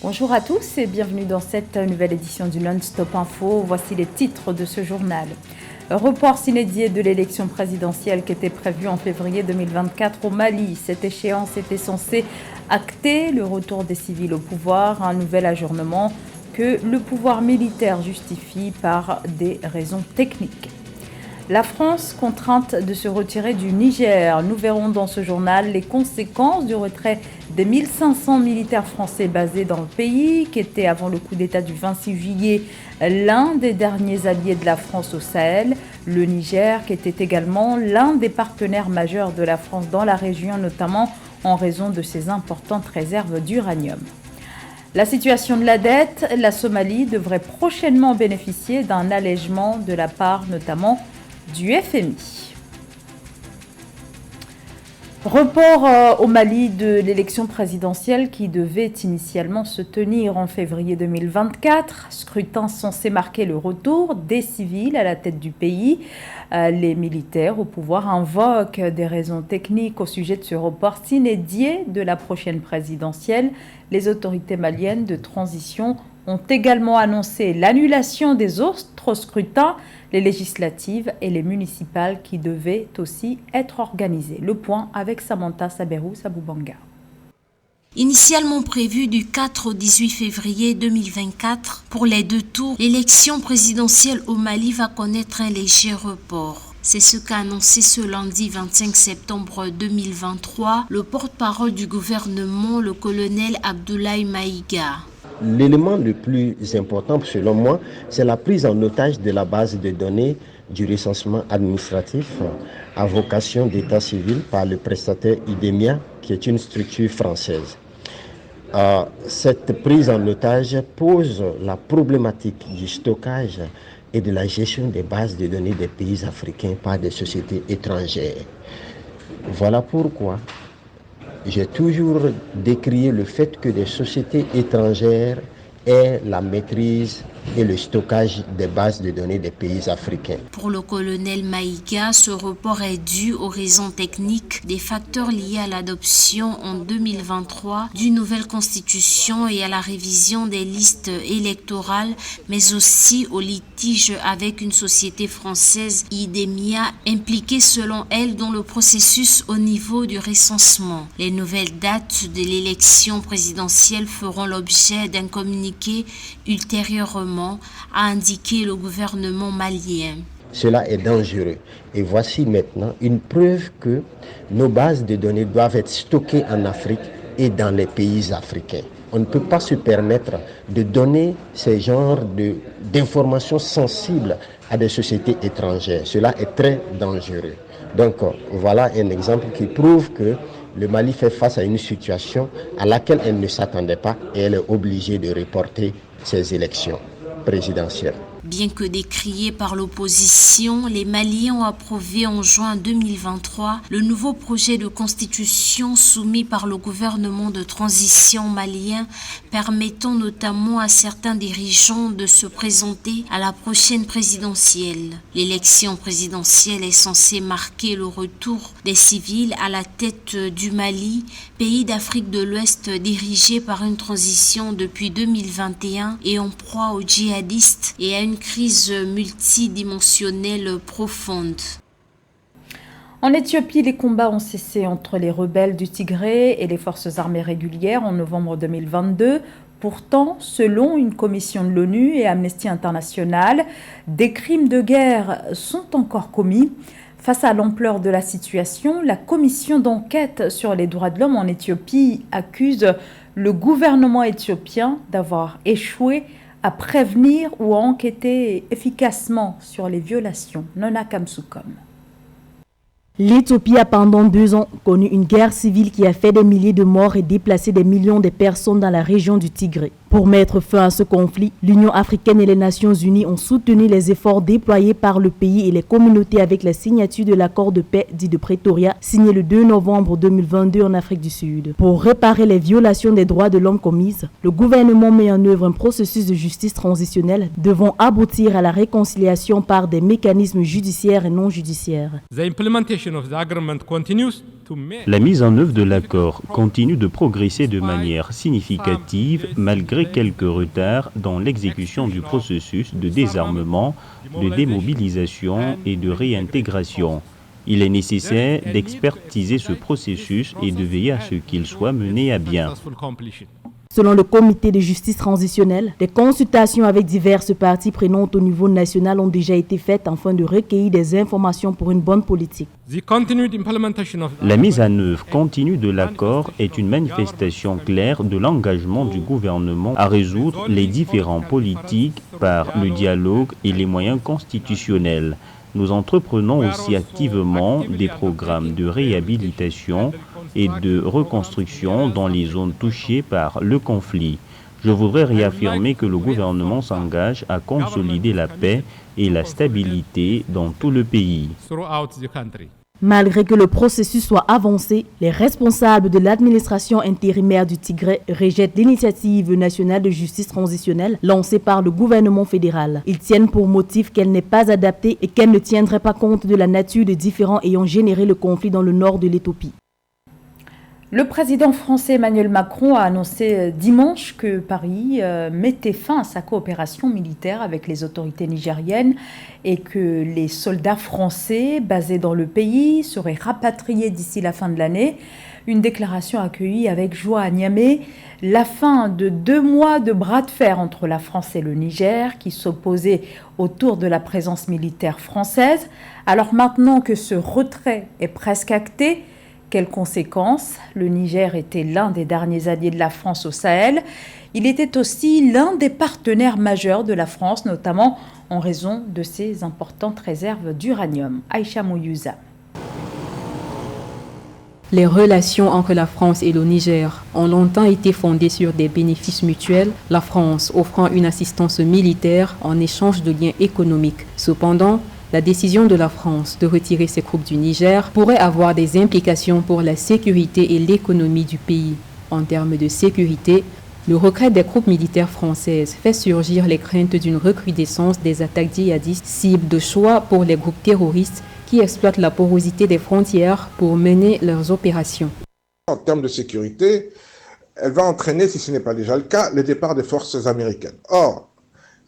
Bonjour à tous et bienvenue dans cette nouvelle édition du Non-Stop Info. Voici les titres de ce journal. Report s'inédit de l'élection présidentielle qui était prévue en février 2024 au Mali. Cette échéance était censée acter le retour des civils au pouvoir, un nouvel ajournement que le pouvoir militaire justifie par des raisons techniques. La France contrainte de se retirer du Niger. Nous verrons dans ce journal les conséquences du retrait des 1500 militaires français basés dans le pays, qui était avant le coup d'État du 26 juillet l'un des derniers alliés de la France au Sahel. Le Niger, qui était également l'un des partenaires majeurs de la France dans la région, notamment en raison de ses importantes réserves d'uranium. La situation de la dette, la Somalie devrait prochainement bénéficier d'un allègement de la part notamment du FMI. Report au Mali de l'élection présidentielle qui devait initialement se tenir en février 2024. Scrutin censé marquer le retour des civils à la tête du pays. Les militaires au pouvoir invoquent des raisons techniques au sujet de ce report s'inédit de la prochaine présidentielle. Les autorités maliennes de transition ont également annoncé l'annulation des autres scrutins, les législatives et les municipales qui devaient aussi être organisées. Le point avec Samantha Saberou-Saboubanga. Initialement prévu du 4 au 18 février 2024, pour les deux tours, l'élection présidentielle au Mali va connaître un léger report. C'est ce qu'a annoncé ce lundi 25 septembre 2023 le porte-parole du gouvernement, le colonel Abdoulaye Maïga. L'élément le plus important selon moi, c'est la prise en otage de la base de données du recensement administratif à vocation d'état civil par le prestataire IDEMIA, qui est une structure française. Cette prise en otage pose la problématique du stockage et de la gestion des bases de données des pays africains par des sociétés étrangères. Voilà pourquoi j'ai toujours décrié le fait que des sociétés étrangères aient la maîtrise et le stockage des bases de données des pays africains. Pour le colonel Maïga, ce report est dû aux raisons techniques des facteurs liés à l'adoption en 2023 d'une nouvelle constitution et à la révision des listes électorales, mais aussi au litige avec une société française, IDEMIA, impliquée selon elle dans le processus au niveau du recensement. Les nouvelles dates de l'élection présidentielle feront l'objet d'un communiqué ultérieurement, a indiqué le gouvernement malien. Cela est dangereux. Et voici maintenant une preuve que nos bases de données doivent être stockées en Afrique et dans les pays africains. On ne peut pas se permettre de donner ces genres d'informations sensibles à des sociétés étrangères. Cela est très dangereux. Donc voilà un exemple qui prouve que le Mali fait face à une situation à laquelle elle ne s'attendait pas et elle est obligée de reporter ses élections présidentielles. Bien que décrié par l'opposition, les Maliens ont approuvé en juin 2023 le nouveau projet de constitution soumis par le gouvernement de transition malien, permettant notamment à certains dirigeants de se présenter à la prochaine présidentielle. L'élection présidentielle est censée marquer le retour des civils à la tête du Mali, pays d'Afrique de l'Ouest dirigé par une transition depuis 2021 et en proie aux djihadistes et à une crise multidimensionnelle profonde. En Éthiopie, les combats ont cessé entre les rebelles du Tigré et les forces armées régulières en novembre 2022. Pourtant, selon une commission de l'ONU et Amnesty International, des crimes de guerre sont encore commis. Face à l'ampleur de la situation, la commission d'enquête sur les droits de l'homme en Éthiopie accuse le gouvernement éthiopien d'avoir échoué à prévenir ou à enquêter efficacement sur les violations. Nona Kamsukom. L'Éthiopie a pendant 2 ans connu une guerre civile qui a fait des milliers de morts et déplacé des millions de personnes dans la région du Tigré. Pour mettre fin à ce conflit, l'Union africaine et les Nations unies ont soutenu les efforts déployés par le pays et les communautés avec la signature de l'accord de paix dit de Pretoria, signé le 2 novembre 2022 en Afrique du Sud. Pour réparer les violations des droits de l'homme commises, le gouvernement met en œuvre un processus de justice transitionnelle devant aboutir à la réconciliation par des mécanismes judiciaires et non judiciaires. The implementation of the agreement continues La mise en œuvre de l'accord continue de progresser de manière significative malgré quelques retards dans l'exécution du processus de désarmement, de démobilisation et de réintégration. Il est nécessaire d'expertiser ce processus et de veiller à ce qu'il soit mené à bien. Selon le comité de justice transitionnelle, des consultations avec diverses parties prenantes au niveau national ont déjà été faites afin de recueillir des informations pour une bonne politique. La mise en œuvre continue de l'accord est une manifestation claire de l'engagement du gouvernement à résoudre les différends politiques par le dialogue et les moyens constitutionnels. Nous entreprenons aussi activement des programmes de réhabilitation et de reconstruction dans les zones touchées par le conflit. Je voudrais réaffirmer que le gouvernement s'engage à consolider la paix et la stabilité dans tout le pays. Malgré que le processus soit avancé, les responsables de l'administration intérimaire du Tigré rejettent l'initiative nationale de justice transitionnelle lancée par le gouvernement fédéral. Ils tiennent pour motif qu'elle n'est pas adaptée et qu'elle ne tiendrait pas compte de la nature des différends ayant généré le conflit dans le nord de l'Éthiopie. Le président français Emmanuel Macron a annoncé dimanche que Paris mettait fin à sa coopération militaire avec les autorités nigériennes et que les soldats français basés dans le pays seraient rapatriés d'ici la fin de l'année. Une déclaration accueillie avec joie à Niamey. La fin de 2 mois de bras de fer entre la France et le Niger qui s'opposaient autour de la présence militaire française. Alors maintenant que ce retrait est presque acté, quelles conséquences? Le Niger était l'un des derniers alliés de la France au Sahel. Il était aussi l'un des partenaires majeurs de la France, notamment en raison de ses importantes réserves d'uranium. Aïcha Mouyouza. Les relations entre la France et le Niger ont longtemps été fondées sur des bénéfices mutuels, la France offrant une assistance militaire en échange de liens économiques. Cependant, la décision de la France de retirer ses troupes du Niger pourrait avoir des implications pour la sécurité et l'économie du pays. En termes de sécurité, le retrait des troupes militaires françaises fait surgir les craintes d'une recrudescence des attaques djihadistes, cibles de choix pour les groupes terroristes qui exploitent la porosité des frontières pour mener leurs opérations. En termes de sécurité, elle va entraîner, si ce n'est pas déjà le cas, le départ des forces américaines. Or,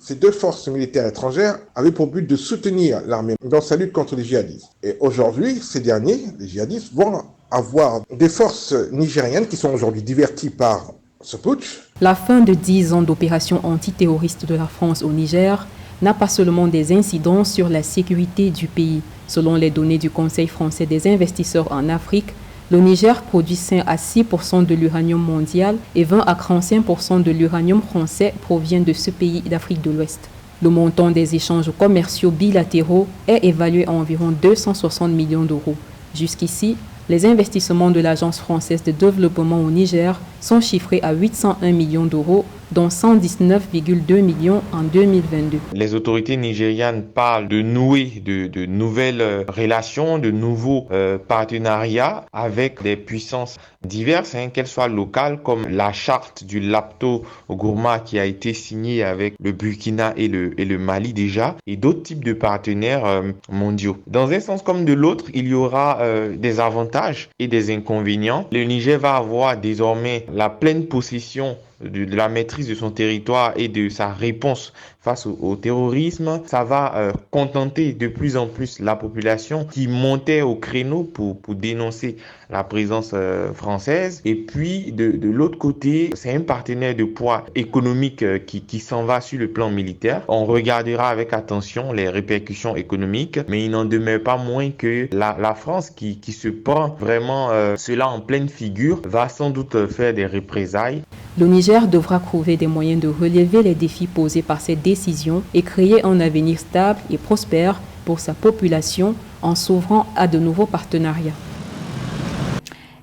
ces 2 forces militaires étrangères avaient pour but de soutenir l'armée dans sa lutte contre les djihadistes. Et aujourd'hui, ces derniers, les djihadistes, vont avoir des forces nigériennes qui sont aujourd'hui diverties par ce putsch. La fin de 10 ans d'opérations antiterroristes de la France au Niger n'a pas seulement des incidences sur la sécurité du pays. Selon les données du Conseil français des investisseurs en Afrique, le Niger produit 5 à 6% de l'uranium mondial et 20 à 35% de l'uranium français provient de ce pays d'Afrique de l'Ouest. Le montant des échanges commerciaux bilatéraux est évalué à environ 260 millions d'euros. Jusqu'ici, les investissements de l'Agence française de développement au Niger sont chiffrés à 801 millions d'euros, dont 119,2 millions en 2022. Les autorités nigérianes parlent de nouer de nouvelles relations, de nouveaux partenariats avec des puissances diverses, qu'elles soient locales, comme la charte du Lapto Gourma qui a été signée avec le Burkina et le Mali déjà, et d'autres types de partenaires mondiaux. Dans un sens comme de l'autre, il y aura des avantages et des inconvénients. Le Niger va avoir désormais la pleine possession de la maîtrise de son territoire et de sa réponse face au terrorisme. Ça va contenter de plus en plus la population qui montait au créneau pour dénoncer la présence française. Et puis de l'autre côté, c'est un partenaire de poids économique qui s'en va sur le plan militaire. On regardera avec attention les répercussions économiques, mais il n'en demeure pas moins que la France qui se prend vraiment cela en pleine figure va sans doute faire des représailles. Le Niger devra trouver des moyens de relever les défis posés par cette décision et créer un avenir stable et prospère pour sa population en s'ouvrant à de nouveaux partenariats.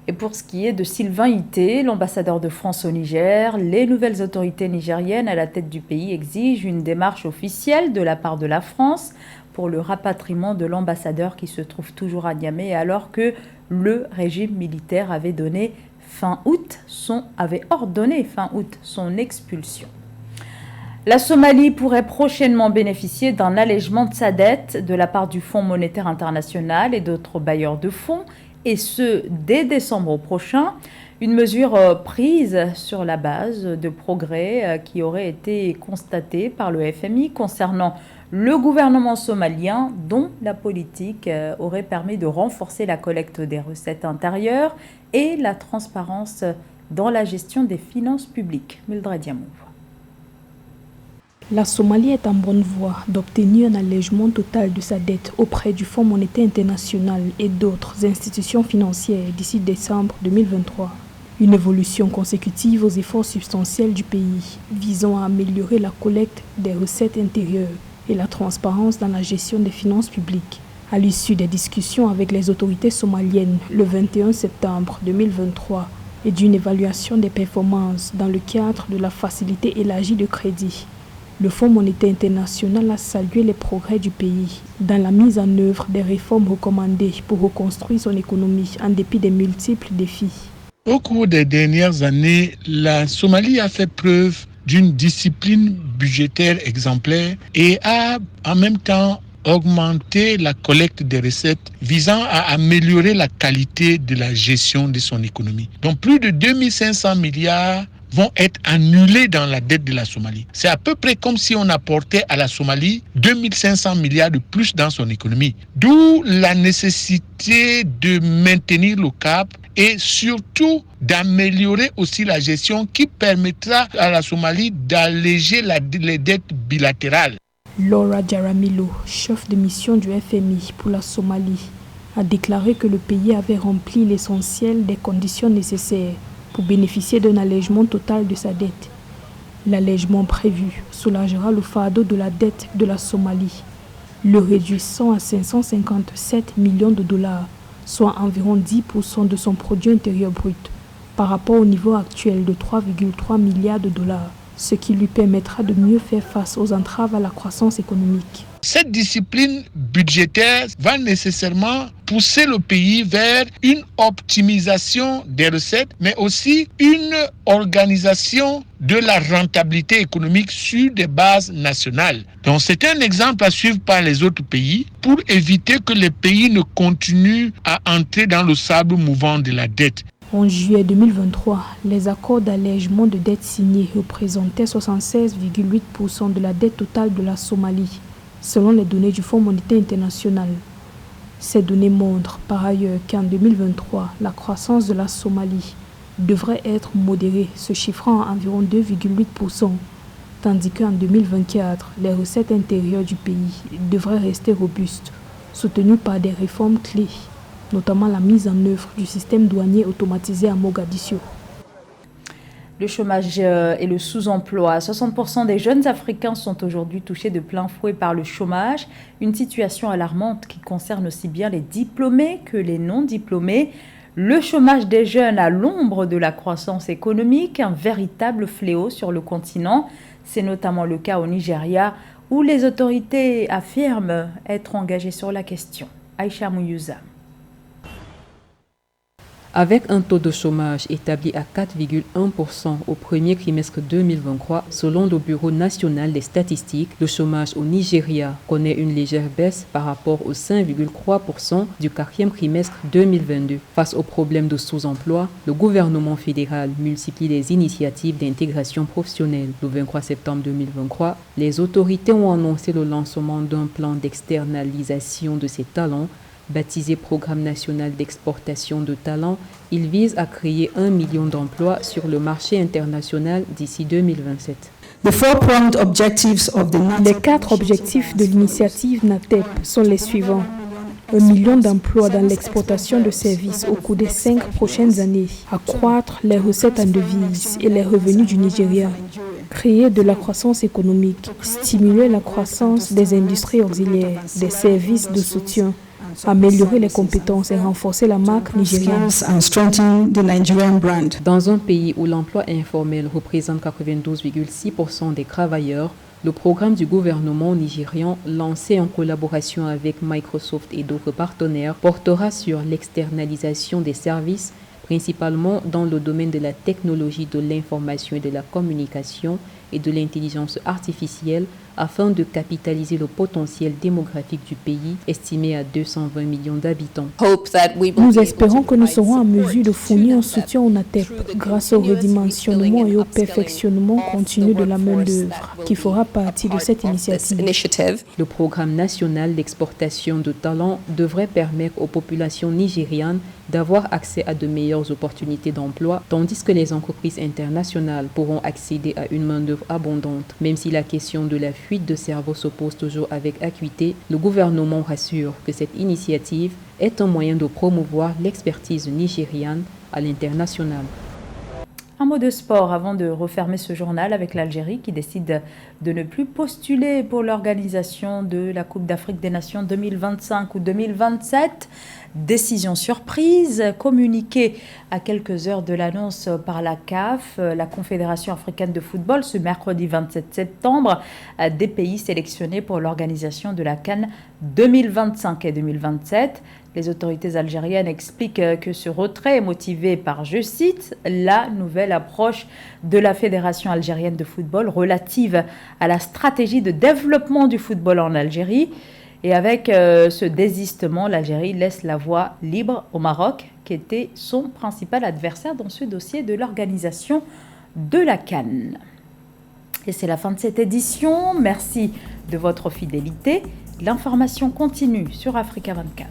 Et pour ce qui est de Sylvain Ité, l'ambassadeur de France au Niger, les nouvelles autorités nigériennes à la tête du pays exigent une démarche officielle de la part de la France pour le rapatriement de l'ambassadeur qui se trouve toujours à Niamey alors que le régime militaire avait ordonné fin août son expulsion. La Somalie pourrait prochainement bénéficier d'un allègement de sa dette de la part du Fonds monétaire international et d'autres bailleurs de fonds et ce, dès décembre prochain. Une mesure prise sur la base de progrès qui auraient été constatés par le FMI concernant le gouvernement somalien, dont la politique aurait permis de renforcer la collecte des recettes intérieures et la transparence dans la gestion des finances publiques. Mildred Diamou. La Somalie est en bonne voie d'obtenir un allègement total de sa dette auprès du Fonds monétaire international et d'autres institutions financières d'ici décembre 2023. Une évolution consécutive aux efforts substantiels du pays visant à améliorer la collecte des recettes intérieures et la transparence dans la gestion des finances publiques. À l'issue des discussions avec les autorités somaliennes le 21 septembre 2023 et d'une évaluation des performances dans le cadre de la facilité élargie de crédit, le Fonds monétaire international a salué les progrès du pays dans la mise en œuvre des réformes recommandées pour reconstruire son économie en dépit des multiples défis. Au cours des dernières années, la Somalie a fait preuve d'une discipline budgétaire exemplaire et a en même temps augmenté la collecte des recettes visant à améliorer la qualité de la gestion de son économie. Donc plus de 2500 milliards vont être annulés dans la dette de la Somalie. C'est à peu près comme si on apportait à la Somalie 2500 milliards de plus dans son économie. D'où la nécessité de maintenir le cap et surtout d'améliorer aussi la gestion qui permettra à la Somalie d'alléger les dettes bilatérales. Laura Jaramillo, chef de mission du FMI pour la Somalie, a déclaré que le pays avait rempli l'essentiel des conditions nécessaires pour bénéficier d'un allègement total de sa dette. L'allègement prévu soulagera le fardeau de la dette de la Somalie, le réduisant à 557 millions de dollars, soit environ 10% de son produit intérieur brut, par rapport au niveau actuel de 3,3 milliards de dollars, ce qui lui permettra de mieux faire face aux entraves à la croissance économique. Cette discipline budgétaire va nécessairement pousser le pays vers une optimisation des recettes, mais aussi une organisation de la rentabilité économique sur des bases nationales. Donc c'est un exemple à suivre par les autres pays pour éviter que les pays ne continuent à entrer dans le sable mouvant de la dette. En juillet 2023, les accords d'allègement de dette signés représentaient 76,8% de la dette totale de la Somalie, selon les données du Fonds monétaire international. Ces données montrent par ailleurs qu'en 2023, la croissance de la Somalie devrait être modérée, se chiffrant à environ 2,8%, tandis qu'en 2024, les recettes intérieures du pays devraient rester robustes, soutenues par des réformes clés, notamment la mise en œuvre du système douanier automatisé à Mogadiscio. Le chômage et le sous-emploi. 60% des jeunes Africains sont aujourd'hui touchés de plein fouet par le chômage, une situation alarmante qui concerne aussi bien les diplômés que les non-diplômés. Le chômage des jeunes à l'ombre de la croissance économique, un véritable fléau sur le continent. C'est notamment le cas au Nigeria, où les autorités affirment être engagées sur la question. Aïcha Mouyouza. Avec un taux de chômage établi à 4,1% au premier trimestre 2023, selon le Bureau national des statistiques, le chômage au Nigeria connaît une légère baisse par rapport aux 5,3% du quatrième trimestre 2022. Face au problème de sous-emploi, le gouvernement fédéral multiplie les initiatives d'intégration professionnelle. Le 23 septembre 2023, les autorités ont annoncé le lancement d'un plan d'externalisation de ces talents. Baptisé Programme national d'exportation de talents, il vise à créer 1 million d'emplois sur le marché international d'ici 2027. Les 4 objectifs de l'initiative NATEP sont les suivants. 1 million d'emplois dans l'exportation de services au cours des 5 prochaines années, accroître les recettes en devises et les revenus du Nigeria, créer de la croissance économique, stimuler la croissance des industries auxiliaires, des services de soutien, améliorer les compétences et renforcer la marque nigériane. Dans un pays où l'emploi informel représente 92,6% des travailleurs, le programme du gouvernement nigérian, lancé en collaboration avec Microsoft et d'autres partenaires, portera sur l'externalisation des services, principalement dans le domaine de la technologie de l'information et de la communication et de l'intelligence artificielle, afin de capitaliser le potentiel démographique du pays, estimé à 220 millions d'habitants. Nous espérons que nous serons en mesure de fournir un soutien au NATEP grâce au redimensionnement et au perfectionnement continu de la main-d'œuvre qui fera partie de cette initiative. Le programme national d'exportation de talents devrait permettre aux populations nigérianes d'avoir accès à de meilleures opportunités d'emploi, tandis que les entreprises internationales pourront accéder à une main-d'œuvre abondante. Même si la question de la fuite de cerveau se pose toujours avec acuité, le gouvernement rassure que cette initiative est un moyen de promouvoir l'expertise nigériane à l'international. Un mot de sport avant de refermer ce journal avec l'Algérie qui décide de ne plus postuler pour l'organisation de la Coupe d'Afrique des Nations 2025 ou 2027. Décision surprise, communiquée à quelques heures de l'annonce par la CAF, la Confédération africaine de football, ce mercredi 27 septembre, des pays sélectionnés pour l'organisation de la CAN 2025 et 2027. Les autorités algériennes expliquent que ce retrait est motivé par, je cite, la nouvelle approche de la Fédération algérienne de football relative à la stratégie de développement du football en Algérie. Et avec ce désistement, l'Algérie laisse la voie libre au Maroc, qui était son principal adversaire dans ce dossier de l'organisation de la CAN. Et c'est la fin de cette édition. Merci de votre fidélité. L'information continue sur Africa 24.